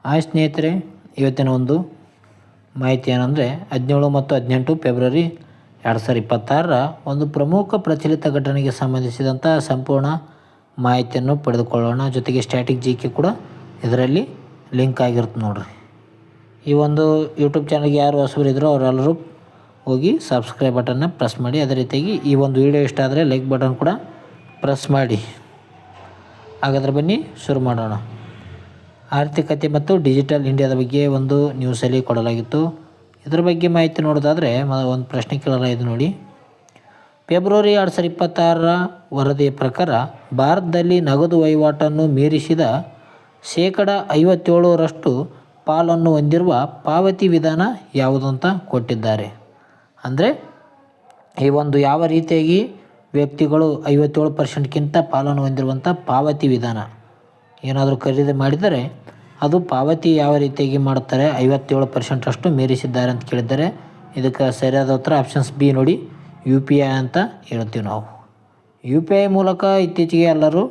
ಸ್ನೇಹಿತರೆ, ಇವತ್ತಿನ ಒಂದು ಮಾಹಿತಿ ಏನಂದರೆ 17 ಮತ್ತು 18 ಫೆಬ್ರವರಿ 2026ರ ಒಂದು ಪ್ರಮುಖ ಪ್ರಚಲಿತ ಘಟನೆಗೆ ಸಂಬಂಧಿಸಿದಂಥ ಸಂಪೂರ್ಣ ಮಾಹಿತಿಯನ್ನು ಪಡೆದುಕೊಳ್ಳೋಣ. ಜೊತೆಗೆ ಸ್ಟ್ಯಾಟಿಕ್ ಜಿಕೆ ಕೂಡ ಇದರಲ್ಲಿ ಲಿಂಕ್ ಆಗಿರುತ್ತೆ ನೋಡಿರಿ. ಈ ಒಂದು ಯೂಟ್ಯೂಬ್ ಚಾನಲ್ಗೆ ಯಾರು ಹೊಸಬರಿದ್ರೋ ಅವರೆಲ್ಲರೂ ಹೋಗಿ ಸಬ್ಸ್ಕ್ರೈಬ್ ಬಟನ್ನ ಪ್ರೆಸ್ ಮಾಡಿ. ಅದೇ ರೀತಿಯಾಗಿ ಈ ಒಂದು ವಿಡಿಯೋ ಇಷ್ಟ ಆದರೆ ಲೈಕ್ ಬಟನ್ ಕೂಡ ಪ್ರೆಸ್ ಮಾಡಿ. ಹಾಗಾದರೆ ಬನ್ನಿ ಶುರು ಮಾಡೋಣ. ಆರ್ಥಿಕತೆ ಮತ್ತು ಡಿಜಿಟಲ್ ಇಂಡಿಯಾದ ಬಗ್ಗೆ ಒಂದು ನ್ಯೂಸಲ್ಲಿ ಕೊಡಲಾಗಿತ್ತು. ಇದರ ಬಗ್ಗೆ ಮಾಹಿತಿ ನೋಡೋದಾದರೆ ಒಂದು ಪ್ರಶ್ನೆ ಕೇಳಲಾಗಿದೆ ನೋಡಿ. ಫೆಬ್ರವರಿ 2026ರ ವರದಿಯ ಪ್ರಕಾರ ಭಾರತದಲ್ಲಿ ನಗದು ವಹಿವಾಟನ್ನು ಮೀರಿಸಿದ 57% ಪಾಲನ್ನು ಹೊಂದಿರುವ ಪಾವತಿ ವಿಧಾನ ಯಾವುದು ಅಂತ ಕೊಟ್ಟಿದ್ದಾರೆ. ಅಂದರೆ ಈ ಒಂದು ಯಾವ ರೀತಿಯಾಗಿ ವ್ಯಕ್ತಿಗಳು 57%ಕ್ಕಿಂತ ಪಾಲನ್ನು ಹೊಂದಿರುವಂಥ ಪಾವತಿ ವಿಧಾನ ಏನಾದರೂ ಖರೀದಿ ಮಾಡಿದರೆ ಅದು ಪಾವತಿ ಯಾವ ರೀತಿಯಾಗಿ ಮಾಡ್ತಾರೆ, 57% ಮೀರಿಸಿದ್ದಾರೆ ಅಂತ ಕೇಳಿದ್ದಾರೆ. ಇದಕ್ಕೆ ಸರಿಯಾದ ಉತ್ತರ ಆಪ್ಷನ್ಸ್ ಬಿ ನೋಡಿ, UPI ಅಂತ ಹೇಳ್ತೀವಿ ನಾವು. UPI ಮೂಲಕ ಇತ್ತೀಚೆಗೆ ಎಲ್ಲರೂ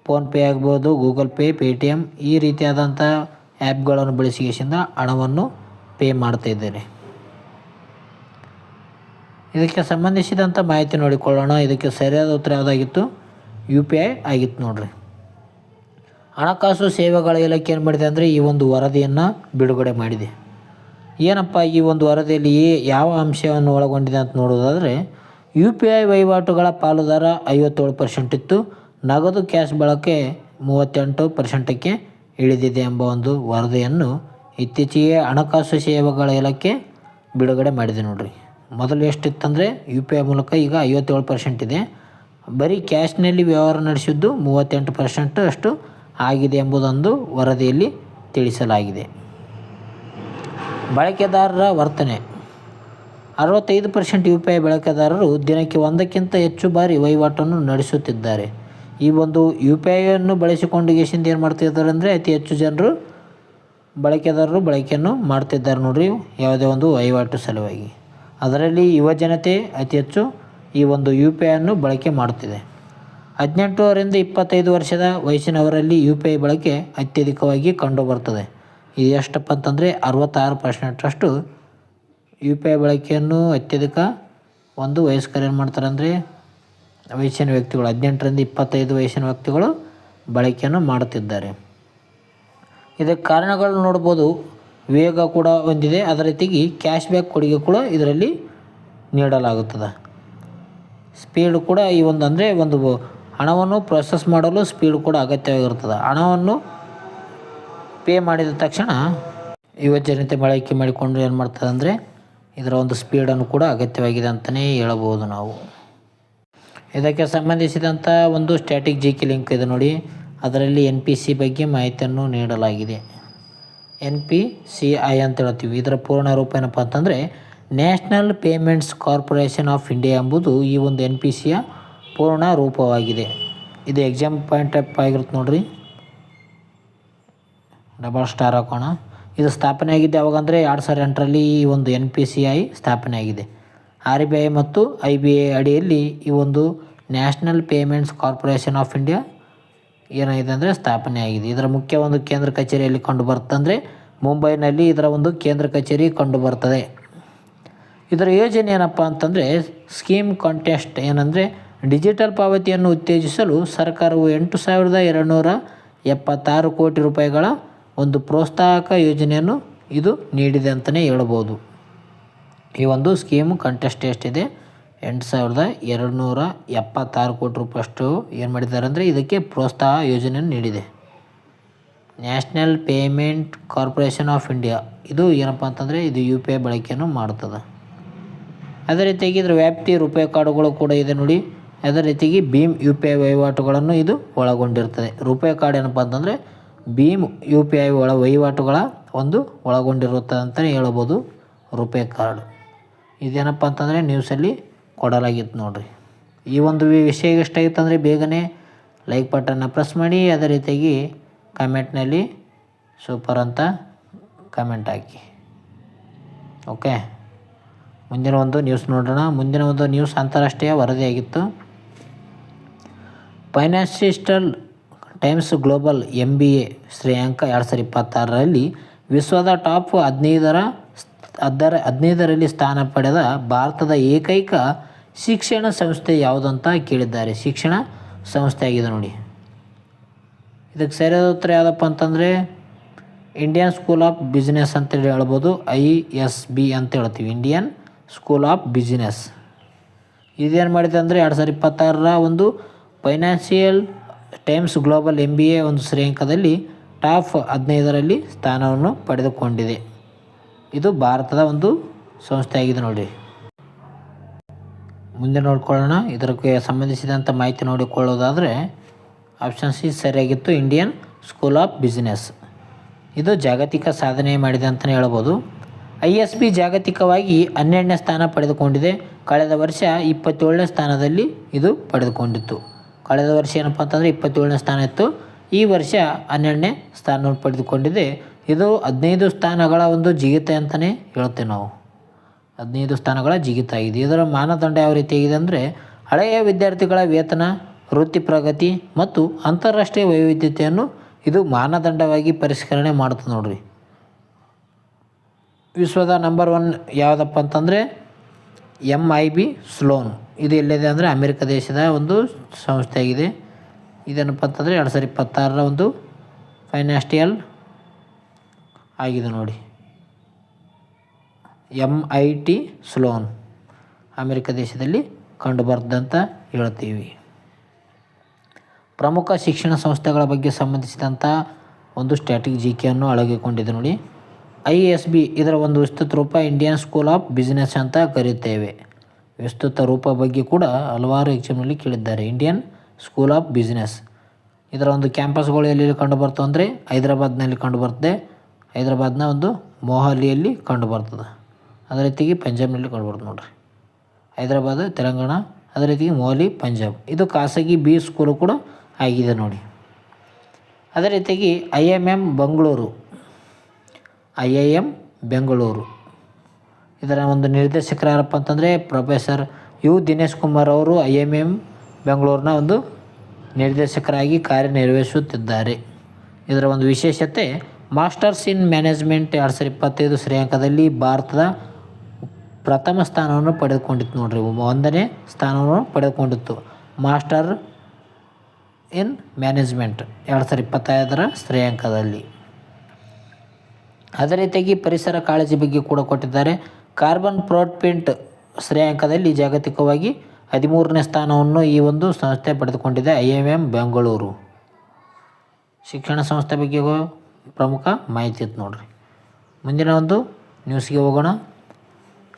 ಫೋನ್ಪೇ ಆಗ್ಬೋದು, ಗೂಗಲ್ ಪೇ, ಪೇಟಿಎಮ್ ಈ ರೀತಿಯಾದಂಥ ಆ್ಯಪ್ಗಳನ್ನು ಬಳಸಿಕೆಯಿಂದ ಹಣವನ್ನು ಪೇ ಮಾಡ್ತಾಯಿದ್ದಾರೆ. ಇದಕ್ಕೆ ಸಂಬಂಧಿಸಿದಂಥ ಮಾಹಿತಿ ನೋಡಿಕೊಳ್ಳೋಣ. ಇದಕ್ಕೆ ಸರಿಯಾದ ಉತ್ತರ ಯಾವುದಾಗಿತ್ತು? UPI ಆಗಿತ್ತು ನೋಡ್ರಿ. ಹಣಕಾಸು ಸೇವೆಗಳ ಇಲಾಖೆ ಏನು ಮಾಡಿದೆ ಅಂದರೆ ಈ ಒಂದು ವರದಿಯನ್ನು ಬಿಡುಗಡೆ ಮಾಡಿದೆ. ಏನಪ್ಪ ಈ ಒಂದು ವರದಿಯಲ್ಲಿ ಯಾವ ಅಂಶವನ್ನು ಒಳಗೊಂಡಿದೆ ಅಂತ ನೋಡೋದಾದರೆ, UPI ವಹಿವಾಟುಗಳ ಪಾಲುದಾರ 57% ಇತ್ತು, ನಗದು ಕ್ಯಾಶ್ ಬಳಕೆ 38%ಕ್ಕೆ ಇಳಿದಿದೆ ಎಂಬ ಒಂದು ವರದಿಯನ್ನು ಇತ್ತೀಚೆಗೆ ಹಣಕಾಸು ಸೇವೆಗಳ ಇಲಾಖೆ ಬಿಡುಗಡೆ ಮಾಡಿದೆ ನೋಡ್ರಿ. ಮೊದಲು ಎಷ್ಟಿತ್ತಂದರೆ UPI ಮೂಲಕ ಈಗ 57% ಇದೆ. ಬರೀ ಕ್ಯಾಶ್ನಲ್ಲಿ ವ್ಯವಹಾರ ನಡೆಸಿದ್ದು 38% ಅಷ್ಟು ಆಗಿದೆ ಎಂಬುದೊಂದು ವರದಿಯಲ್ಲಿ ತಿಳಿಸಲಾಗಿದೆ. ಬಳಕೆದಾರರ ವರ್ತನೆ 65% UPI ಬಳಕೆದಾರರು ದಿನಕ್ಕೆ 1ಕ್ಕಿಂತ ಹೆಚ್ಚು ಬಾರಿ ವಹಿವಾಟನ್ನು ನಡೆಸುತ್ತಿದ್ದಾರೆ. ಈ ಒಂದು UPIಯನ್ನು ಬಳಸಿಕೊಂಡು ಏನು ಮಾಡ್ತಿದ್ದಾರೆ ಅಂದರೆ ಅತಿ ಹೆಚ್ಚು ಜನರು ಬಳಕೆದಾರರು ಬಳಕೆಯನ್ನು ಮಾಡ್ತಿದ್ದಾರೆ ನೋಡ್ರಿ, ಯಾವುದೇ ಒಂದು ವಹಿವಾಟು ಸಲುವಾಗಿ. ಅದರಲ್ಲಿ ಯುವಜನತೆ ಅತಿ ಹೆಚ್ಚು ಈ ಒಂದು UPIಯನ್ನು ಬಳಕೆ ಮಾಡುತ್ತಿದೆ. 18ರಿಂದ 25 ವರ್ಷದ ವಯಸ್ಸಿನವರಲ್ಲಿ UPI ಬಳಕೆ ಅತ್ಯಧಿಕವಾಗಿ ಕಂಡುಬರ್ತದೆ. ಇದು ಎಷ್ಟಪ್ಪ ಅಂತಂದರೆ 66%ರಷ್ಟು UPI ಬಳಕೆಯನ್ನು ಅತ್ಯಧಿಕ ಒಂದು ವಯಸ್ಕರು ಏನು ಮಾಡ್ತಾರೆ ಅಂದರೆ ವಯಸ್ಸಿನ ವ್ಯಕ್ತಿಗಳು 18ರಿಂದ 25 ವಯಸ್ಸಿನ ವ್ಯಕ್ತಿಗಳು ಬಳಕೆಯನ್ನು ಮಾಡುತ್ತಿದ್ದಾರೆ. ಇದಕ್ಕೆ ಕಾರಣಗಳು ನೋಡ್ಬೋದು. ವೇಗ ಕೂಡ ಹೊಂದಿದೆ. ಅದರ ರೀತಿಯಾಗಿ ಕ್ಯಾಶ್ ಬ್ಯಾಕ್ ಕೊಡುಗೆ ಕೂಡ ಇದರಲ್ಲಿ ನೀಡಲಾಗುತ್ತದೆ. ಸ್ಪೀಡ್ ಕೂಡ ಈ ಒಂದು ಅಂದರೆ ಒಂದು ಹಣವನ್ನು ಪ್ರೊಸೆಸ್ ಮಾಡಲು ಸ್ಪೀಡ್ ಕೂಡ ಅಗತ್ಯವಾಗಿರುತ್ತದೆ. ಹಣವನ್ನು ಪೇ ಮಾಡಿದ ತಕ್ಷಣ ಯುವಜನತೆ ಬಳಕೆ ಮಾಡಿಕೊಂಡು ಏನು ಮಾಡ್ತದೆ ಅಂದರೆ ಇದರ ಒಂದು ಸ್ಪೀಡನ್ನು ಕೂಡ ಅಗತ್ಯವಾಗಿದೆ ಅಂತಲೇ ಹೇಳಬಹುದು ನಾವು. ಇದಕ್ಕೆ ಸಂಬಂಧಿಸಿದಂಥ ಒಂದು ಸ್ಟ್ಯಾಟಿಕ್ ಜಿಕೆ ಲಿಂಕ್ ಇದೆ ನೋಡಿ. ಅದರಲ್ಲಿ NPC ಬಗ್ಗೆ ಮಾಹಿತಿಯನ್ನು ನೀಡಲಾಗಿದೆ. NPCI ಅಂತ ಹೇಳ್ತೀವಿ. ಇದರ ಪೂರ್ಣ ರೂಪ ಏನಪ್ಪ ಅಂತಂದರೆ national payments corporation of India ಎಂಬುದು ಈ ಒಂದು NPCಯ ಪೂರ್ಣ ರೂಪವಾಗಿದೆ. ಇದು ಎಕ್ಸಾಮ್ ಪಾಯಿಂಟ್ ಅಪ್ ಆಗಿರುತ್ತೆ ನೋಡ್ರಿ. ಡಬಲ್ ಸ್ಟಾರ್ ಹಾಕೋಣ. ಇದು ಸ್ಥಾಪನೆ ಆಗಿದ್ದು ಯಾವಾಗಂದರೆ 2008ರಲ್ಲಿ ಈ ಒಂದು NPCI ಸ್ಥಾಪನೆ ಆಗಿದೆ. RBI ಮತ್ತು IBA ಅಡಿಯಲ್ಲಿ ಈ ಒಂದು national payments corporation of India ಏನಾಗಿದೆ ಅಂದರೆ ಸ್ಥಾಪನೆ ಆಗಿದೆ. ಇದರ ಮುಖ್ಯ ಒಂದು ಕೇಂದ್ರ ಕಚೇರಿಯಲ್ಲಿ ಕಂಡು ಬರ್ತಂದರೆ ಮುಂಬೈನಲ್ಲಿ ಇದರ ಒಂದು ಕೇಂದ್ರ ಕಚೇರಿ ಕಂಡು ಬರ್ತದೆ. ಇದರ ಯೋಜನೆ ಏನಪ್ಪ ಅಂತಂದರೆ ಸ್ಕೀಮ್ ಕಾಂಟೆಸ್ಟ್ ಏನಂದರೆ ಡಿಜಿಟಲ್ ಪಾವತಿಯನ್ನು ಉತ್ತೇಜಿಸಲು ಸರ್ಕಾರವು 8,276 ಕೋಟಿ ರೂಪಾಯಿಗಳ ಒಂದು ಪ್ರೋತ್ಸಾಹಕ ಯೋಜನೆಯನ್ನು ಇದು ನೀಡಿದೆ ಅಂತಲೇ ಹೇಳ್ಬೋದು. ಈ ಒಂದು ಸ್ಕೀಮ್ ಕಾಂಟೆಸ್ಟ್ ಎಷ್ಟಿದೆ? 8,276 ಕೋಟಿ ರೂಪಾಯಿಯಷ್ಟು ಏನು ಮಾಡಿದ್ದಾರೆ ಅಂದರೆ ಇದಕ್ಕೆ ಪ್ರೋತ್ಸಾಹ ಯೋಜನೆಯನ್ನು ನೀಡಿದೆ. National payment corporation of India ಇದು ಏನಪ್ಪ ಅಂತಂದರೆ ಇದು UPI ಬಳಕೆಯನ್ನು ಮಾಡ್ತದೆ. ಅದೇ ರೀತಿಯಾಗಿ ಇದರ ವ್ಯಾಪ್ತಿ ರೂಪೇ ಕಾರ್ಡುಗಳು ಕೂಡ ಇದೆ ನೋಡಿ. ಅದೇ ರೀತಿಯಾಗಿ ಭೀಮ್ UPI ವಹಿವಾಟುಗಳನ್ನು ಇದು ಒಳಗೊಂಡಿರ್ತದೆ. ರೂಪೇ ಕಾರ್ಡ್ ಏನಪ್ಪ ಅಂತಂದರೆ ಭೀಮ್ UPI ವಹಿವಾಟುಗಳ ಒಂದು ಒಳಗೊಂಡಿರುತ್ತದೆ ಅಂತಲೇ ಹೇಳ್ಬೋದು ರೂಪೇ ಕಾರ್ಡ್. ಇದೇನಪ್ಪ ಅಂತಂದರೆ ನ್ಯೂಸಲ್ಲಿ ಕೊಡಲಾಗಿತ್ತು ನೋಡಿರಿ. ಈ ಒಂದು ವಿಷಯ ಇಷ್ಟ ಆಗಿತ್ತು ಅಂದರೆ ಬೇಗನೆ ಲೈಕ್ ಬಟನ್ನ ಪ್ರೆಸ್ ಮಾಡಿ. ಅದೇ ರೀತಿಯಾಗಿ ಕಮೆಂಟ್ನಲ್ಲಿ ಸೂಪರ್ ಅಂತ ಕಮೆಂಟ್ ಹಾಕಿ. ಓಕೆ, ಮುಂದಿನ ಒಂದು ನ್ಯೂಸ್ ನೋಡೋಣ. ಮುಂದಿನ ಒಂದು ನ್ಯೂಸ್ ಅಂತಾರಾಷ್ಟ್ರೀಯ ವರದಿಯಾಗಿತ್ತು. ಫೈನಾನ್ಷಿಯಲ್ ಟೈಮ್ಸ್ ಗ್ಲೋಬಲ್ MBA ಶ್ರೇಯಾಂಕ 2026ರಲ್ಲಿ ವಿಶ್ವದ ಟಾಪ್ 15ರಲ್ಲಿ ಸ್ಥಾನ ಪಡೆದ ಭಾರತದ ಏಕೈಕ ಶಿಕ್ಷಣ ಸಂಸ್ಥೆ ಯಾವುದಂತ ಕೇಳಿದ್ದಾರೆ. ಶಿಕ್ಷಣ ಸಂಸ್ಥೆ ಆಗಿದೆ ನೋಡಿ. ಇದಕ್ಕೆ ಸರಿಯಾದ ಉತ್ತರ ಯಾವುದಪ್ಪ ಅಂತಂದರೆ ಇಂಡಿಯನ್ ಸ್ಕೂಲ್ ಆಫ್ ಬಿಸ್ನೆಸ್ ಅಂತೇಳಿ ಹೇಳ್ಬೋದು. ISB ಅಂತ ಹೇಳ್ತೀವಿ, ಇಂಡಿಯನ್ ಸ್ಕೂಲ್ ಆಫ್ ಬಿಸ್ನೆಸ್. ಇದೇನು ಮಾಡಿದೆ ಅಂದರೆ 2026ರ ಒಂದು ಫೈನಾನ್ಷಿಯಲ್ ಟೈಮ್ಸ್ ಗ್ಲೋಬಲ್ MBA ಒಂದು ಶ್ರೇಯಾಂಕದಲ್ಲಿ ಟಾಪ್ 15ರಲ್ಲಿ ಸ್ಥಾನವನ್ನು ಪಡೆದುಕೊಂಡಿದೆ. ಇದು ಭಾರತದ ಒಂದು ಸಂಸ್ಥೆ ಆಗಿದೆ ನೋಡಿ. ಮುಂದೆ ನೋಡ್ಕೊಳ್ಳೋಣ. ಇದಕ್ಕೆ ಸಂಬಂಧಿಸಿದಂಥ ಮಾಹಿತಿ ನೋಡಿಕೊಳ್ಳೋದಾದರೆ ಆಪ್ಷನ್ ಸಿ ಸರಿಯಾಗಿತ್ತು, ಇಂಡಿಯನ್ ಸ್ಕೂಲ್ ಆಫ್ ಬಿಸ್ನೆಸ್. ಇದು ಜಾಗತಿಕ ಸಾಧನೆ ಮಾಡಿದೆ ಅಂತಲೇ ಹೇಳ್ಬೋದು. ISB ಜಾಗತಿಕವಾಗಿ 12ನೇ ಸ್ಥಾನ ಪಡೆದುಕೊಂಡಿದೆ. ಕಳೆದ ವರ್ಷ 27ನೇ ಸ್ಥಾನದಲ್ಲಿ ಇದು ಪಡೆದುಕೊಂಡಿತ್ತು. ಕಳೆದ ವರ್ಷ ಏನಪ್ಪ ಅಂತಂದರೆ 27ನೇ ಸ್ಥಾನ ಇತ್ತು. ಈ ವರ್ಷ 12ನೇ ಸ್ಥಾನವನ್ನು ಪಡೆದುಕೊಂಡಿದೆ. ಇದು 15 ಸ್ಥಾನಗಳ ಒಂದು ಜಿಗಿತ ಅಂತಲೇ ಹೇಳ್ತೇವೆ ನಾವು. 15 ಸ್ಥಾನಗಳ ಜಿಗಿತ ಆಗಿದೆ. ಇದರ ಮಾನದಂಡ ಯಾವ ರೀತಿಯಾಗಿದೆ ಅಂದರೆ ಹಳೆಯ ವಿದ್ಯಾರ್ಥಿಗಳ ವೇತನ, ವೃತ್ತಿ ಪ್ರಗತಿ ಮತ್ತು ಅಂತಾರಾಷ್ಟ್ರೀಯ ವೈವಿಧ್ಯತೆಯನ್ನು ಇದು ಮಾನದಂಡವಾಗಿ ಪರಿಷ್ಕರಣೆ ಮಾಡುತ್ತೆ ನೋಡ್ರಿ. ವಿಶ್ವದ ನಂಬರ್ 1 ಯಾವುದಪ್ಪ ಅಂತಂದರೆ MIB ಸ್ಲೋನ್. ಇದು ಎಲ್ಲಿದೆ ಅಂದರೆ ಅಮೆರಿಕ ದೇಶದ ಒಂದು ಸಂಸ್ಥೆಯಾಗಿದೆ. ಇದೇನಪ್ಪ ಅಂತಂದರೆ 2026ರ ಒಂದು ಫೈನಾನ್ಷಿಯಲ್ ಆಗಿದೆ ನೋಡಿ. MIT ಸ್ಲೋನ್ ಅಮೆರಿಕ ದೇಶದಲ್ಲಿ ಕಂಡುಬರ್ತದಂತ ಹೇಳ್ತೀವಿ. ಪ್ರಮುಖ ಶಿಕ್ಷಣ ಸಂಸ್ಥೆಗಳ ಬಗ್ಗೆ ಸಂಬಂಧಿಸಿದಂಥ ಒಂದು ಸ್ಟ್ಯಾಟಿಕ್ GKಯನ್ನು ಅಳವಡಿಸಿಕೊಂಡಿದೆ ನೋಡಿ. ISB ಇದರ ಒಂದು ವಿಸ್ತೃತ ರೂಪ ಇಂಡಿಯನ್ ಸ್ಕೂಲ್ ಆಫ್ ಬಿಸ್ನೆಸ್ ಅಂತ ಕರೆಯುತ್ತೇವೆ. ವಿಸ್ತೃತ ರೂಪ ಬಗ್ಗೆ ಕೂಡ ಹಲವಾರು ಎಕ್ಸಾಮ್ನಲ್ಲಿ ಕೇಳಿದ್ದಾರೆ. Indian school of business. ಇದರ ಒಂದು ಕ್ಯಾಂಪಸ್ಗಳು ಎಲ್ಲಿ ಕಂಡುಬರ್ತವೆ ಅಂದರೆ ಹೈದರಾಬಾದ್ನಲ್ಲಿ ಕಂಡುಬರ್ತದೆ. ಹೈದರಾಬಾದ್ನ ಒಂದು ಮೊಹಾಲಿಯಲ್ಲಿ ಕಂಡುಬರ್ತದೆ. ಅದೇ ರೀತಿಗೆ ಪಂಜಾಬ್ನಲ್ಲಿ ಕಂಡುಬರ್ತದೆ ನೋಡಿರಿ. ಹೈದರಾಬಾದ್ ತೆಲಂಗಾಣ, ಅದೇ ರೀತಿಗೆ ಮೊಹಾಲಿ ಪಂಜಾಬ್. ಇದು ಖಾಸಗಿ B ಸ್ಕೂಲು ಕೂಡ ಆಗಿದೆ ನೋಡಿ. ಅದೇ ರೀತಿಯಾಗಿ IIM ಬೆಂಗಳೂರು. ಇದರ ಒಂದು ನಿರ್ದೇಶಕರು ಯಾರಪ್ಪ ಅಂತಂದರೆ ಪ್ರೊಫೆಸರ್ U ದಿನೇಶ್ ಕುಮಾರ್ ಅವರು IIM ಬೆಂಗಳೂರಿನ ಒಂದು ನಿರ್ದೇಶಕರಾಗಿ ಕಾರ್ಯನಿರ್ವಹಿಸುತ್ತಿದ್ದಾರೆ. ಇದರ ಒಂದು ವಿಶೇಷತೆ ಮಾಸ್ಟರ್ಸ್ ಇನ್ ಮ್ಯಾನೇಜ್ಮೆಂಟ್ 2025 ಶ್ರೇಯಾಂಕದಲ್ಲಿ ಭಾರತದ ಪ್ರಥಮ ಸ್ಥಾನವನ್ನು ಪಡೆದುಕೊಂಡಿತ್ತು ನೋಡ್ರಿ. 1ನೇ ಸ್ಥಾನವನ್ನು ಪಡೆದುಕೊಂಡಿತ್ತು ಮಾಸ್ಟರ್ ಇನ್ ಮ್ಯಾನೇಜ್ಮೆಂಟ್ 2025ರ ಶ್ರೇಯಾಂಕದಲ್ಲಿ. ಅದೇ ರೀತಿಯಾಗಿ ಪರಿಸರ ಕಾಳಜಿ ಬಗ್ಗೆ ಕೂಡ ಕೊಟ್ಟಿದ್ದಾರೆ. ಕಾರ್ಬನ್ ಫುಟ್‌ಪ್ರಿಂಟ್ ಶ್ರೇಯಾಂಕದಲ್ಲಿ ಜಾಗತಿಕವಾಗಿ 13ನೇ ಸ್ಥಾನವನ್ನು ಈ ಒಂದು ಸಂಸ್ಥೆ ಪಡೆದುಕೊಂಡಿದೆ. IIM ಬೆಂಗಳೂರು ಶಿಕ್ಷಣ ಸಂಸ್ಥೆ ಬಗ್ಗೆ ಪ್ರಮುಖ ಮಾಹಿತಿ ಇತ್ತು ನೋಡ್ರಿ. ಮುಂದಿನ ಒಂದು ನ್ಯೂಸ್ಗೆ ಹೋಗೋಣ.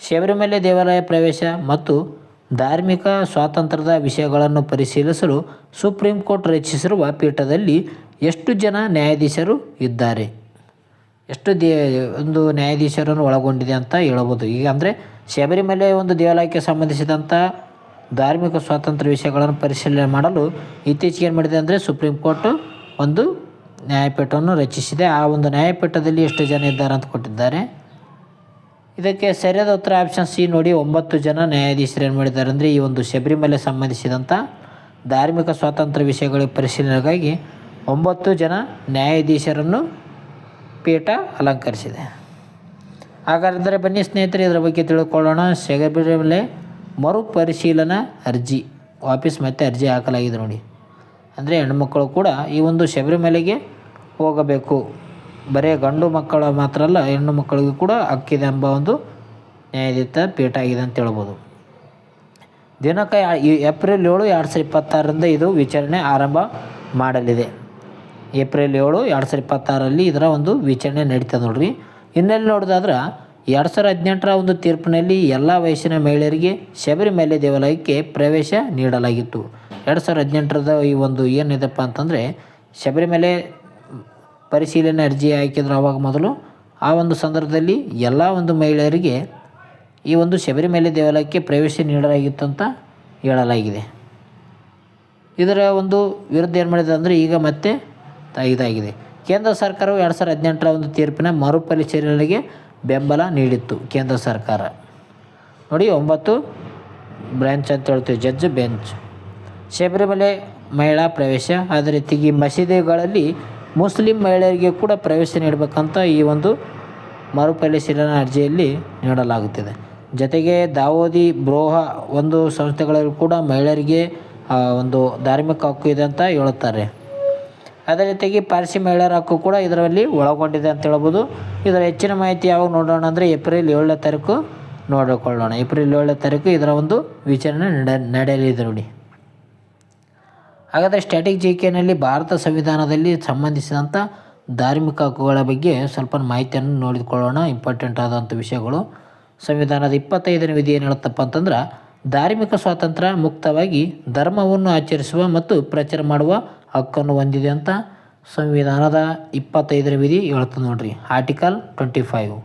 ಶಬರಿಮಲೆ ದೇವಾಲಯ ಪ್ರವೇಶ ಮತ್ತು ಧಾರ್ಮಿಕ ಸ್ವಾತಂತ್ರ್ಯದ ವಿಷಯಗಳನ್ನು ಪರಿಶೀಲಿಸಲು ಸುಪ್ರೀಂ ಕೋರ್ಟ್ ರಚಿಸಿರುವ ಪೀಠದಲ್ಲಿ ಎಷ್ಟು ಜನ ನ್ಯಾಯಾಧೀಶರು ಇದ್ದಾರೆ? ಎಷ್ಟು ಒಂದು ನ್ಯಾಯಾಧೀಶರನ್ನು ಒಳಗೊಂಡಿದೆ ಅಂತ ಹೇಳ್ಬೋದು. ಈಗ ಅಂದರೆ ಶಬರಿಮಲೆ ಒಂದು ದೇವಾಲಯಕ್ಕೆ ಸಂಬಂಧಿಸಿದಂಥ ಧಾರ್ಮಿಕ ಸ್ವಾತಂತ್ರ್ಯ ವಿಷಯಗಳನ್ನು ಪರಿಶೀಲನೆ ಮಾಡಲು ಇತ್ತೀಚೆಗೆ ಏನು ಮಾಡಿದೆ ಅಂದರೆ ಸುಪ್ರೀಂ ಕೋರ್ಟ್ ಒಂದು ನ್ಯಾಯಪೀಠವನ್ನು ರಚಿಸಿದೆ. ಆ ಒಂದು ನ್ಯಾಯಪೀಠದಲ್ಲಿ ಎಷ್ಟು ಜನ ಇದ್ದಾರೆ ಅಂತ ಕೊಟ್ಟಿದ್ದಾರೆ. ಇದಕ್ಕೆ ಸರಿಯಾದ ಉತ್ತರ ಆಪ್ಷನ್ ಸಿ ನೋಡಿ. 9 ಜನ ನ್ಯಾಯಾಧೀಶರು ಏನು ಮಾಡಿದ್ದಾರೆ ಅಂದರೆ ಈ ಒಂದು ಶಬರಿಮಲೆ ಸಂಬಂಧಿಸಿದಂಥ ಧಾರ್ಮಿಕ ಸ್ವಾತಂತ್ರ್ಯ ವಿಷಯಗಳ ಪರಿಶೀಲನೆಗಾಗಿ 9 ಜನ ನ್ಯಾಯಾಧೀಶರನ್ನು ಪೀಠ ಅಲಂಕರಿಸಿದೆ. ಹಾಗಾದರೆ ಬನ್ನಿ ಸ್ನೇಹಿತರೆ, ಇದರ ಬಗ್ಗೆ ತಿಳ್ಕೊಳ್ಳೋಣ. ಶಬರಿಮಲೆ ಮರುಪರಿಶೀಲನಾ ಅರ್ಜಿ ವಾಪಸ್ ಮತ್ತೆ ಅರ್ಜಿ ಹಾಕಲಾಗಿದೆ ನೋಡಿ. ಅಂದರೆ ಹೆಣ್ಣುಮಕ್ಕಳು ಕೂಡ ಈ ಒಂದು ಶಬರಿಮಲೆಗೆ ಹೋಗಬೇಕು. ಬರೀ ಗಂಡು ಮಕ್ಕಳು ಮಾತ್ರ ಅಲ್ಲ, ಹೆಣ್ಣು ಮಕ್ಕಳಿಗೂ ಕೂಡ ಹಕ್ಕಿದೆ ಎಂಬ ಒಂದು ನ್ಯಾಯಾಧೀಶ ಪೀಠ ಆಗಿದೆ ಅಂತ ಹೇಳ್ಬೋದು. ದಿನಾಂಕ ಏಪ್ರಿಲ್ 7, 2026ರಿಂದ ಇದು ವಿಚಾರಣೆ ಆರಂಭ ಮಾಡಲಿದೆ. ಏಪ್ರಿಲ್ 7, 2026ರಲ್ಲಿ ಇದರ ಒಂದು ವಿಚಾರಣೆ ನಡೀತದೆ ನೋಡ್ರಿ. ಹಿನ್ನೆಲೆ ನೋಡೋದಾದ್ರೆ 2018ರ ಒಂದು ತೀರ್ಪಿನಲ್ಲಿ ಎಲ್ಲ ವಯಸ್ಸಿನ ಮಹಿಳೆಯರಿಗೆ ಶಬರಿಮಲೆ ದೇವಾಲಯಕ್ಕೆ ಪ್ರವೇಶ ನೀಡಲಾಗಿತ್ತು. 2018ರದ ಈ ಒಂದು ಏನಿದೆಪ್ಪ ಅಂತಂದರೆ ಶಬರಿಮಲೆ ಪರಿಶೀಲನೆ ಅರ್ಜಿ ಹಾಕಿದ್ರು ಆವಾಗ ಮೊದಲು. ಆ ಒಂದು ಸಂದರ್ಭದಲ್ಲಿ ಎಲ್ಲ ಒಂದು ಮಹಿಳೆಯರಿಗೆ ಈ ಒಂದು ಶಬರಿಮಲೆ ದೇವಾಲಯಕ್ಕೆ ಪ್ರವೇಶ ನೀಡಲಾಗಿತ್ತು ಅಂತ ಹೇಳಲಾಗಿದೆ. ಇದರ ಒಂದು ವಿರುದ್ಧ ಏನು ಮಾಡಿದೆ ಅಂದರೆ ಈಗ ಮತ್ತೆ ಇದಾಗಿದೆ. ಕೇಂದ್ರ ಸರ್ಕಾರವು 2018ರ ಒಂದು ತೀರ್ಪಿನ ಮರುಪರಿಶೀಲನೆಗೆ ಬೆಂಬಲ ನೀಡಿತ್ತು. ಕೇಂದ್ರ ಸರ್ಕಾರ ನೋಡಿ 9 ಬ್ರಾಂಚ್ ಅಂತ ಹೇಳ್ತೀವಿ, ಜಡ್ಜ್ ಬೆಂಚ್. ಶಬರಿಮಲೆ ಮಹಿಳಾ ಪ್ರವೇಶ, ಅದೇ ರೀತಿಯಾಗಿ ಮಸೀದಿಗಳಲ್ಲಿ ಮುಸ್ಲಿಂ ಮಹಿಳೆಯರಿಗೆ ಕೂಡ ಪ್ರವೇಶ ನೀಡಬೇಕಂತ ಈ ಒಂದು ಮರುಪರಿಶೀಲನಾ ಅರ್ಜಿಯಲ್ಲಿ ನೀಡಲಾಗುತ್ತಿದೆ. ಜೊತೆಗೆ ದಾವೂದಿ ಬ್ರೋಹ ಒಂದು ಸಂಸ್ಥೆಗಳಲ್ಲಿ ಕೂಡ ಮಹಿಳೆಯರಿಗೆ ಒಂದು ಧಾರ್ಮಿಕ ಹಕ್ಕು ಇದೆ ಅಂತ ಹೇಳುತ್ತಾರೆ. ಅದೇ ರೀತಿಯಾಗಿ ಪಾರ್ಸಿ ಮಹಿಳೆಯರ ಹಕ್ಕು ಕೂಡ ಇದರಲ್ಲಿ ಒಳಗೊಂಡಿದೆ ಅಂತ ಹೇಳ್ಬೋದು. ಇದರ ಹೆಚ್ಚಿನ ಮಾಹಿತಿ ಯಾವಾಗ ನೋಡೋಣ ಅಂದರೆ ಏಪ್ರಿಲ್ 7ನೇ ತಾರೀಕು ನೋಡಿಕೊಳ್ಳೋಣ. ಏಪ್ರಿಲ್ 7ನೇ ತಾರೀಕು ಇದರ ಒಂದು ವಿಚಾರಣೆ ನಡೆಯಲಿದೆ ನೋಡಿ. ಹಾಗಾದರೆ ಸ್ಟ್ಯಾಟಿಕ್ ಜಿಕೆನಲ್ಲಿ ಭಾರತ ಸಂವಿಧಾನದಲ್ಲಿ ಸಂಬಂಧಿಸಿದಂಥ ಧಾರ್ಮಿಕ ಹಕ್ಕುಗಳ ಬಗ್ಗೆ ಸ್ವಲ್ಪ ಮಾಹಿತಿಯನ್ನು ನೋಡಿಕೊಳ್ಳೋಣ. ಇಂಪಾರ್ಟೆಂಟ್ ಆದಂಥ ವಿಷಯಗಳು. ಸಂವಿಧಾನದ 25ನೇ ವಿಧಿ ಏನು ಹೇಳುತ್ತಪ್ಪ ಅಂತಂದ್ರೆ, ಧಾರ್ಮಿಕ ಸ್ವಾತಂತ್ರ್ಯ ಮುಕ್ತವಾಗಿ ಧರ್ಮವನ್ನು ಆಚರಿಸುವ ಮತ್ತು ಪ್ರಚಾರ ಮಾಡುವ ಹಕ್ಕನ್ನು ಹೊಂದಿದೆ ಅಂತ ಸಂವಿಧಾನದ 25ನೇ ವಿಧಿ ಹೇಳ್ತದೆ ನೋಡ್ರಿ, ಆರ್ಟಿಕಲ್ 25.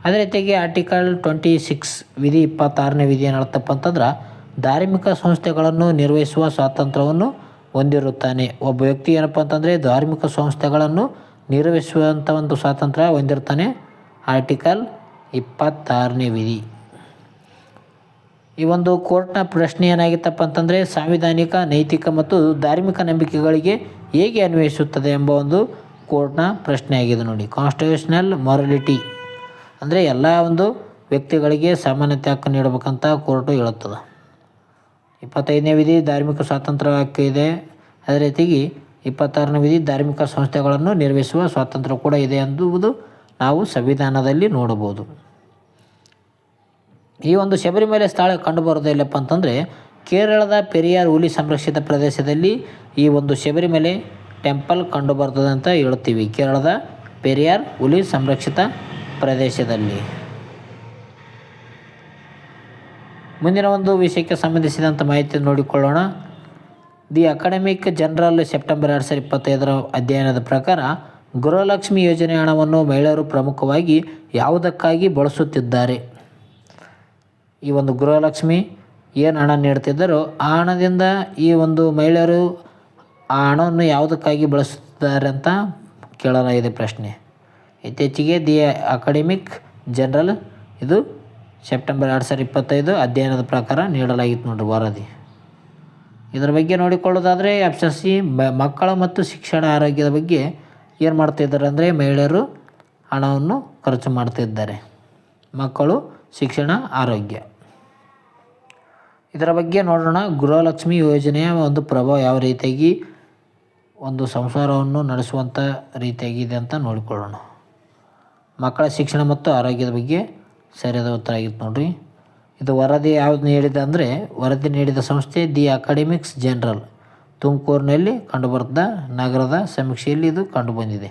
ಅದೇ ರೀತಿಯಾಗಿ ಆರ್ಟಿಕಲ್ 26 ವಿಧಿ 26ನೇ ವಿಧಿ ಏನು ಹೇಳುತ್ತಪ್ಪ ಅಂತಂದ್ರೆ, ಧಾರ್ಮಿಕ ಸಂಸ್ಥೆಗಳನ್ನು ನಿರ್ವಹಿಸುವ ಸ್ವಾತಂತ್ರ್ಯವನ್ನು ಹೊಂದಿರುತ್ತಾನೆ. ಒಬ್ಬ ವ್ಯಕ್ತಿ ಏನಪ್ಪ ಅಂತಂದರೆ ಧಾರ್ಮಿಕ ಸಂಸ್ಥೆಗಳನ್ನು ನಿರ್ವಹಿಸುವಂಥ ಒಂದು ಸ್ವಾತಂತ್ರ್ಯ ಹೊಂದಿರ್ತಾನೆ. ಆರ್ಟಿಕಲ್ 26ನೇ ವಿಧಿ. ಈ ಒಂದು ಕೋರ್ಟ್ನ ಪ್ರಶ್ನೆ ಏನಾಗಿತ್ತಪ್ಪ ಅಂತಂದರೆ, ಸಾಂವಿಧಾನಿಕ, ನೈತಿಕ ಮತ್ತು ಧಾರ್ಮಿಕ ನಂಬಿಕೆಗಳಿಗೆ ಹೇಗೆ ಅನ್ವಯಿಸುತ್ತದೆ ಎಂಬ ಒಂದು ಕೋರ್ಟ್ನ ಪ್ರಶ್ನೆ ಆಗಿದೆ ನೋಡಿ. ಕಾನ್ಸ್ಟಿಟ್ಯೂಷನಲ್ ಮೊರಾಲಿಟಿ ಅಂದರೆ ಎಲ್ಲ ಒಂದು ವ್ಯಕ್ತಿಗಳಿಗೆ ಸಮಾನತೆ ಹಕ್ಕು ನೀಡಬೇಕಂತ ಕೋರ್ಟು ಹೇಳುತ್ತದೆ. 25ನೇ ವಿಧಿ ಧಾರ್ಮಿಕ ಸ್ವಾತಂತ್ರ್ಯ ಹಕ್ಕು ಇದೆ. ಅದೇ ರೀತಿಯಾಗಿ 26ನೇ ವಿಧಿ ಧಾರ್ಮಿಕ ಸಂಸ್ಥೆಗಳನ್ನು ನಿರ್ವಹಿಸುವ ಸ್ವಾತಂತ್ರ್ಯ ಕೂಡ ಇದೆ ಎಂಬುದು ನಾವು ಸಂವಿಧಾನದಲ್ಲಿ ನೋಡಬಹುದು. ಈ ಒಂದು ಶಬರಿಮಲೆ ಸ್ಥಳ ಕಂಡುಬರೋದು ಎಲ್ಲಪ್ಪ ಅಂತಂದರೆ, ಕೇರಳದ ಪೆರಿಯಾರ್ ಹುಲಿ ಸಂರಕ್ಷಿತ ಪ್ರದೇಶದಲ್ಲಿ ಈ ಒಂದು ಶಬರಿಮಲೆ ಟೆಂಪಲ್ ಕಂಡುಬರ್ತದೆ ಅಂತ ಹೇಳ್ತೀವಿ. ಕೇರಳದ ಪೆರಿಯಾರ್ ಹುಲಿ ಸಂರಕ್ಷಿತ ಪ್ರದೇಶದಲ್ಲಿ. ಮುಂದಿನ ಒಂದು ವಿಷಯಕ್ಕೆ ಸಂಬಂಧಿಸಿದಂಥ ಮಾಹಿತಿ ನೋಡಿಕೊಳ್ಳೋಣ. ದಿ ಅಕಾಡೆಮಿಕ್ ಜನರಲ್ ಸೆಪ್ಟೆಂಬರ್ 2025 ಅಧ್ಯಯನದ ಪ್ರಕಾರ ಗೃಹಲಕ್ಷ್ಮಿ ಯೋಜನೆ ಹಣವನ್ನು ಮಹಿಳೆಯರು ಪ್ರಮುಖವಾಗಿ ಯಾವುದಕ್ಕಾಗಿ ಬಳಸುತ್ತಿದ್ದಾರೆ? ಈ ಒಂದು ಗೃಹಲಕ್ಷ್ಮಿ ಏನು ಹಣ ನೀಡ್ತಿದ್ದಾರೋ ಆ ಹಣದಿಂದ ಈ ಒಂದು ಮಹಿಳೆಯರು ಆ ಹಣವನ್ನು ಯಾವುದಕ್ಕಾಗಿ ಬಳಸುತ್ತಿದ್ದಾರೆ ಅಂತ ಕೇಳಲಾಗಿದೆ ಪ್ರಶ್ನೆ. ಇತ್ತೀಚೆಗೆ ದಿ ಅಕಾಡೆಮಿಕ್ ಜನರಲ್ ಇದು ಸೆಪ್ಟೆಂಬರ್ 2025 ಅಧ್ಯಯನದ ಪ್ರಕಾರ ನೀಡಲಾಗಿತ್ತು ನೋಡಿರಿ ವರದಿ. ಇದರ ಬಗ್ಗೆ ನೋಡಿಕೊಳ್ಳೋದಾದರೆ ಆಪ್ಷನ್ ಸಿ, ಮಕ್ಕಳ ಮತ್ತು ಶಿಕ್ಷಣ ಆರೋಗ್ಯದ ಬಗ್ಗೆ ಏನು ಮಾಡ್ತಿದ್ದಾರೆ ಅಂದರೆ ಮಹಿಳೆಯರು ಹಣವನ್ನು ಖರ್ಚು ಮಾಡ್ತಿದ್ದಾರೆ. ಮಕ್ಕಳು, ಶಿಕ್ಷಣ, ಆರೋಗ್ಯ. ಇದರ ಬಗ್ಗೆ ನೋಡೋಣ. ಗೃಹಲಕ್ಷ್ಮಿ ಯೋಜನೆಯ ಒಂದು ಪ್ರಭಾವ ಯಾವ ರೀತಿಯಾಗಿ ಒಂದು ಸಂಸಾರವನ್ನು ನಡೆಸುವಂಥ ರೀತಿಯಾಗಿದೆ ಅಂತ ನೋಡಿಕೊಳ್ಳೋಣ. ಮಕ್ಕಳ ಶಿಕ್ಷಣ ಮತ್ತು ಆರೋಗ್ಯದ ಬಗ್ಗೆ ಸರಿಯಾದ ಉತ್ತರ ಆಗಿತ್ತು ನೋಡಿರಿ. ಇದು ವರದಿ ಯಾವುದು ನೀಡಿದೆ ಅಂದರೆ, ವರದಿ ನೀಡಿದ ಸಂಸ್ಥೆ ದಿ ಅಕಾಡೆಮಿಕ್ಸ್ ಜನರಲ್, ತುಮಕೂರಿನಲ್ಲಿ ಕಂಡುಬರ್ದ ನಗರದ ಸಮೀಕ್ಷೆಯಲ್ಲಿ ಇದು ಕಂಡುಬಂದಿದೆ.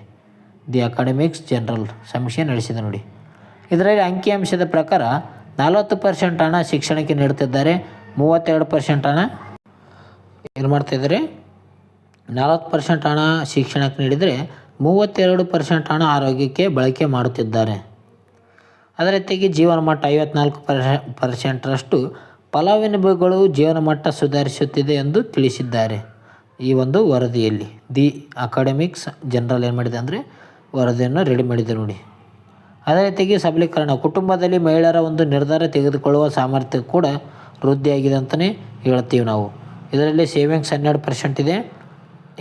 ದಿ ಅಕಾಡೆಮಿಕ್ಸ್ ಜನರಲ್ ಸಮೀಕ್ಷೆ ನಡೆಸಿದೆ ನೋಡಿ. ಇದರಲ್ಲಿ ಅಂಕಿಅಂಶದ ಪ್ರಕಾರ 40% ಹಣ ಶಿಕ್ಷಣಕ್ಕೆ ನೀಡುತ್ತಿದ್ದಾರೆ, 32% ಹಣ ಏನು ಮಾಡ್ತಾಯಿದ್ದಾರೆ, 40% ಹಣ ಶಿಕ್ಷಣಕ್ಕೆ ನೀಡಿದರೆ 32% ಹಣ ಆರೋಗ್ಯಕ್ಕೆ ಬಳಕೆ ಮಾಡುತ್ತಿದ್ದಾರೆ. ಅದೇ ರೀತಿಯಾಗಿ ಜೀವನ ಮಟ್ಟ 54%ರಷ್ಟು ಫಲಾನುಭವಿಗಳು ಜೀವನ ಮಟ್ಟ ಸುಧಾರಿಸುತ್ತಿದೆ ಎಂದು ತಿಳಿಸಿದ್ದಾರೆ. ಈ ಒಂದು ವರದಿಯಲ್ಲಿ ದಿ ಅಕಾಡೆಮಿಕ್ಸ್ ಜನರಲ್ ಏನು ಮಾಡಿದೆ ಅಂದರೆ ವರದಿಯನ್ನು ರೆಡಿ ಮಾಡಿದೆ ನೋಡಿ. ಅದೇ ರೀತಿಯಾಗಿ ಸಬಲೀಕರಣ, ಕುಟುಂಬದಲ್ಲಿ ಮಹಿಳೆಯರ ಒಂದು ನಿರ್ಧಾರ ತೆಗೆದುಕೊಳ್ಳುವ ಸಾಮರ್ಥ್ಯ ಕೂಡ ವೃದ್ಧಿಯಾಗಿದೆ ಅಂತಲೇ ಹೇಳ್ತೀವಿ ನಾವು. ಇದರಲ್ಲಿ ಸೇವಿಂಗ್ಸ್ 12% ಇದೆ,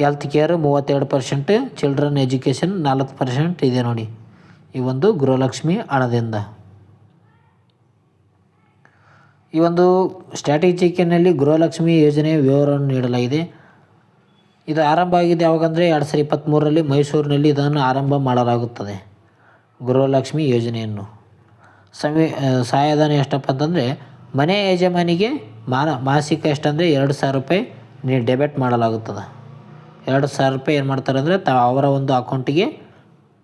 ಹೆಲ್ತ್ ಕೇರ್ 32%, ಚಿಲ್ಡ್ರನ್ ಎಜುಕೇಷನ್ 40% ಇದೆ ನೋಡಿ ಈ ಒಂದು ಗೃಹಲಕ್ಷ್ಮಿ ಹಣದಿಂದ. ಈ ಒಂದು ಸ್ಟ್ರಾಟಜಿಕ್ಕಿನಲ್ಲಿ ಗೃಹಲಕ್ಷ್ಮಿ ಯೋಜನೆಯ ವಿವರವನ್ನು ನೀಡಲಾಗಿದೆ. ಇದು ಆರಂಭ ಆಗಿದೆ ಯಾವಾಗಂದರೆ 2023ರಲ್ಲಿ ಮೈಸೂರಿನಲ್ಲಿ ಇದನ್ನು ಆರಂಭ ಮಾಡಲಾಗುತ್ತದೆ. ಗೃಹಲಕ್ಷ್ಮಿ ಯೋಜನೆಯನ್ನು ಸಹಾಯಧನ ಎಷ್ಟಪ್ಪ ಅಂತಂದರೆ, ಮನೆ ಯಜಮಾನಿಗೆ ಮಾಸಿಕ ಎಷ್ಟಂದರೆ 2,000 ರೂಪಾಯಿ ಡೆಬಿಟ್ ಮಾಡಲಾಗುತ್ತದೆ. 2,000 ರೂಪಾಯಿ ಏನು ಮಾಡ್ತಾರೆ ಅಂದರೆ ಅವರ ಒಂದು ಅಕೌಂಟಿಗೆ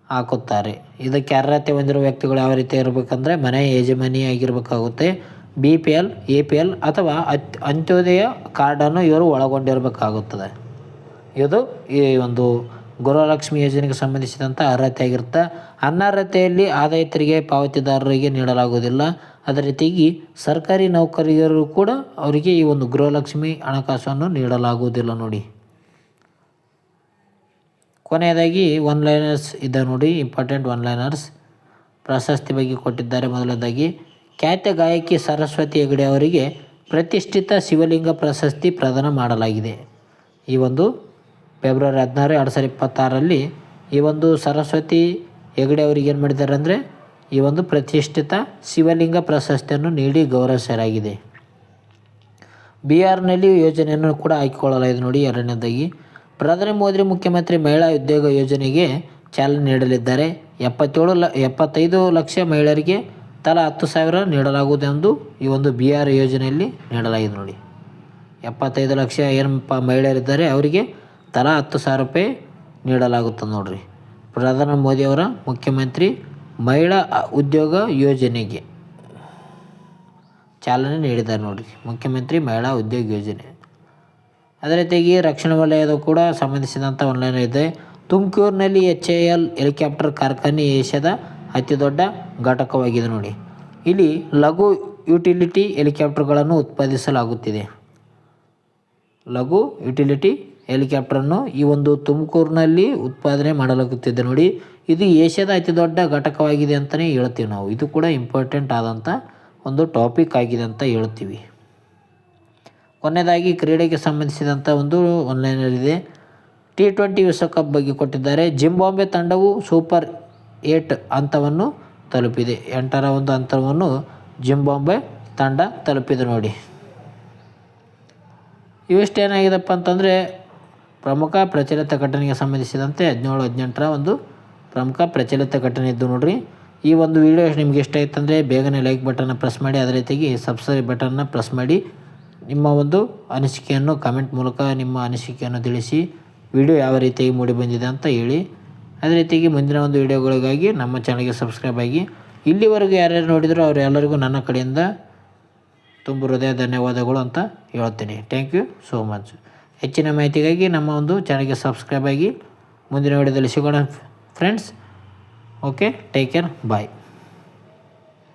ಹಾಕುತ್ತಾರೆ. ಇದಕ್ಕೆ ಅರ್ಹತೆ ಹೊಂದಿರುವ ವ್ಯಕ್ತಿಗಳು ಯಾವ ರೀತಿ ಇರಬೇಕಂದ್ರೆ, ಮನೆ ಯಜಮಾನಿ ಆಗಿರಬೇಕಾಗುತ್ತೆ, BPL, APL ಅಥವಾ ಅಂತ್ಯೋದಯ ಕಾರ್ಡನ್ನು ಇವರು ಒಳಗೊಂಡಿರಬೇಕಾಗುತ್ತದೆ. ಇದು ಈ ಒಂದು ಗೃಹಲಕ್ಷ್ಮಿ ಯೋಜನೆಗೆ ಸಂಬಂಧಿಸಿದಂಥ ಅರ್ಹತೆ ಆಗಿರುತ್ತೆ. ಅನರ್ಹತೆಯಲ್ಲಿ ಆದಾಯ ತೆರಿಗೆ ಪಾವತಿದಾರರಿಗೆ ನೀಡಲಾಗುವುದಿಲ್ಲ. ಅದೇ ರೀತಿಯಾಗಿ ಸರ್ಕಾರಿ ನೌಕರಿಗರು ಕೂಡ ಅವರಿಗೆ ಈ ಒಂದು ಗೃಹಲಕ್ಷ್ಮಿ ಹಣಕಾಸನ್ನು ನೀಡಲಾಗುವುದಿಲ್ಲ ನೋಡಿ. ಕೊನೆಯದಾಗಿ ಒನ್ ಲೈನರ್ಸ್ ಇದೆ ನೋಡಿ, ಇಂಪಾರ್ಟೆಂಟ್ ಒನ್ ಲೈನರ್ಸ್ ಪ್ರಶಸ್ತಿ ಬಗ್ಗೆ ಕೊಟ್ಟಿದ್ದಾರೆ. ಮೊದಲನೇದಾಗಿ ಖ್ಯಾತ ಗಾಯಕಿ ಸರಸ್ವತಿ ಹೆಗಡೆ ಅವರಿಗೆ ಪ್ರತಿಷ್ಠಿತ ಶಿವಲಿಂಗ ಪ್ರಶಸ್ತಿ ಪ್ರದಾನ ಮಾಡಲಾಗಿದೆ. ಈ ಒಂದು ಫೆಬ್ರವರಿ 16, 2026ರಲ್ಲಿ ಈ ಒಂದು ಸರಸ್ವತಿ ಹೆಗಡೆ ಅವರಿಗೆ ಏನು ಮಾಡಿದ್ದಾರೆ ಅಂದರೆ ಈ ಒಂದು ಪ್ರತಿಷ್ಠಿತ ಶಿವಲಿಂಗ ಪ್ರಶಸ್ತಿಯನ್ನು ನೀಡಿ ಗೌರವಿಸಲಾಗಿದೆ. ಬಿಹಾರ್ನಲ್ಲಿ ಯೋಜನೆಯನ್ನು ಕೂಡ ಆಯ್ಕೆಕೊಳ್ಳಲಾಗಿದೆ ನೋಡಿ. ಎರಡನೇದಾಗಿ ಪ್ರಧಾನಿ ಮೋದಿ ಮುಖ್ಯಮಂತ್ರಿ ಮಹಿಳಾ ಉದ್ಯೋಗ ಯೋಜನೆಗೆ ಚಾಲನೆ ನೀಡಲಿದ್ದಾರೆ. 75 ಲಕ್ಷ ಮಹಿಳೆಯರಿಗೆ ತಲಾ 10,000 ನೀಡಲಾಗುವುದೆಂದು ಈ ಒಂದು ಬಿಹಾರ್ ಯೋಜನೆಯಲ್ಲಿ ನೀಡಲಾಗಿದೆ ನೋಡಿ. 75 ಲಕ್ಷ ಏನಪ್ಪ ಮಹಿಳೆಯರಿದ್ದಾರೆ ಅವರಿಗೆ ತಲಾ 10,000 ರೂಪಾಯಿ ನೀಡಲಾಗುತ್ತದೆ ನೋಡಿರಿ. ಪ್ರಧಾನಿ ಮೋದಿಯವರ ಮುಖ್ಯಮಂತ್ರಿ ಮಹಿಳಾ ಉದ್ಯೋಗ ಯೋಜನೆಗೆ ಚಾಲನೆ ನೀಡಿದ್ದಾರೆ ನೋಡಿರಿ. ಮುಖ್ಯಮಂತ್ರಿ ಮಹಿಳಾ ಉದ್ಯೋಗ ಯೋಜನೆ. ಅದೇ ರೀತಿಯಾಗಿ ರಕ್ಷಣಾ ವಲಯದ ಕೂಡ ಸಂಬಂಧಿಸಿದಂಥ ಆನ್ಲೈನ್ ಇದೆ. ತುಮಕೂರಿನಲ್ಲಿ HAL ಹೆಲಿಕಾಪ್ಟರ್ ಕಾರ್ಖಾನೆ ಏಷ್ಯಾದ ಅತಿ ದೊಡ್ಡ ಘಟಕವಾಗಿದೆ ನೋಡಿ. ಇಲ್ಲಿ ಲಘು ಯುಟಿಲಿಟಿ ಹೆಲಿಕಾಪ್ಟರ್ಗಳನ್ನು ಉತ್ಪಾದಿಸಲಾಗುತ್ತಿದೆ. ಲಘು ಯುಟಿಲಿಟಿ ಹೆಲಿಕಾಪ್ಟರನ್ನು ಈ ಒಂದು ತುಮಕೂರಿನಲ್ಲಿ ಉತ್ಪಾದನೆ ಮಾಡಲಾಗುತ್ತಿದೆ ನೋಡಿ. ಇದು ಏಷ್ಯಾದ ಅತಿ ದೊಡ್ಡ ಘಟಕವಾಗಿದೆ ಅಂತಲೇ ಹೇಳ್ತೀವಿ ನಾವು. ಇದು ಕೂಡ ಇಂಪಾರ್ಟೆಂಟ್ ಆದಂಥ ಒಂದು ಟಾಪಿಕ್ ಆಗಿದೆ ಅಂತ ಹೇಳ್ತೀವಿ. ಕೊನೆಯದಾಗಿ ಕ್ರೀಡೆಗೆ ಸಂಬಂಧಿಸಿದಂಥ ಒಂದು ಆನ್ಲೈನಲ್ಲಿದೆ. T20 ವಿಶ್ವಕಪ್ ಬಗ್ಗೆ ಕೊಟ್ಟಿದ್ದಾರೆ. ಜಿಂಬಾಬ್ವೆ ತಂಡವು ಸೂಪರ್ 8 ಹಂತವನ್ನು ತಲುಪಿದೆ. 8ರ ಒಂದು ಹಂತವನ್ನು ಜಿಂಬಾಬ್ವೆ ತಂಡ ತಲುಪಿದೆ ನೋಡಿ. ಇವಿಷ್ಟೇನಾಗಿದೆಪ್ಪ ಅಂತಂದರೆ ಪ್ರಮುಖ ಪ್ರಚಲಿತ ಘಟನೆಗೆ ಸಂಬಂಧಿಸಿದಂತೆ 17-18ರ ಒಂದು ಪ್ರಮುಖ ಪ್ರಚಲಿತ ಘಟನೆ ಇದ್ದು ನೋಡಿರಿ. ಈ ಒಂದು ವಿಡಿಯೋ ನಿಮಗೆ ಇಷ್ಟ ಆಯ್ತು ಅಂದರೆ ಬೇಗನೆ ಲೈಕ್ ಬಟನ್ನ ಪ್ರೆಸ್ ಮಾಡಿ, ಅದೇ ರೀತಿಯಾಗಿ ಸಬ್ಸ್ಕ್ರೈಬ್ ಬಟನ್ನ ಪ್ರೆಸ್ ಮಾಡಿ. ನಿಮ್ಮ ಒಂದು ಅನಿಸಿಕೆಯನ್ನು ಕಮೆಂಟ್ ಮೂಲಕ ನಿಮ್ಮ ಅನಿಸಿಕೆಯನ್ನು ತಿಳಿಸಿ. ವಿಡಿಯೋ ಯಾವ ರೀತಿಯಾಗಿ ಮೂಡಿ ಬಂದಿದೆ ಅಂತ ಹೇಳಿ. ಅದೇ ರೀತಿಯಾಗಿ ಮುಂದಿನ ಒಂದು ವಿಡಿಯೋಗಳಿಗಾಗಿ ನಮ್ಮ ಚಾನಲ್ಗೆ ಸಬ್ಸ್ಕ್ರೈಬ್ ಆಗಿ. ಇಲ್ಲಿವರೆಗೂ ಯಾರ್ಯಾರು ನೋಡಿದರೂ ಅವರೆಲ್ಲರಿಗೂ ನನ್ನ ಕಡೆಯಿಂದ ತುಂಬ ಹೃದಯ ಧನ್ಯವಾದಗಳು ಅಂತ ಹೇಳ್ತೀನಿ. Thank you so much. ಹೆಚ್ಚಿನ ಮಾಹಿತಿಗಾಗಿ ನಮ್ಮ ಒಂದು ಚಾನಲ್ಗೆ ಸಬ್ಸ್ಕ್ರೈಬ್ ಆಗಿ. ಮುಂದಿನ ವಿಡಿಯೋದಲ್ಲಿ ಸಿಗೋಣ ಫ್ರೆಂಡ್ಸ್. ಓಕೆ, ಟೇಕ್ ಕೇರ್, ಬಾಯ್.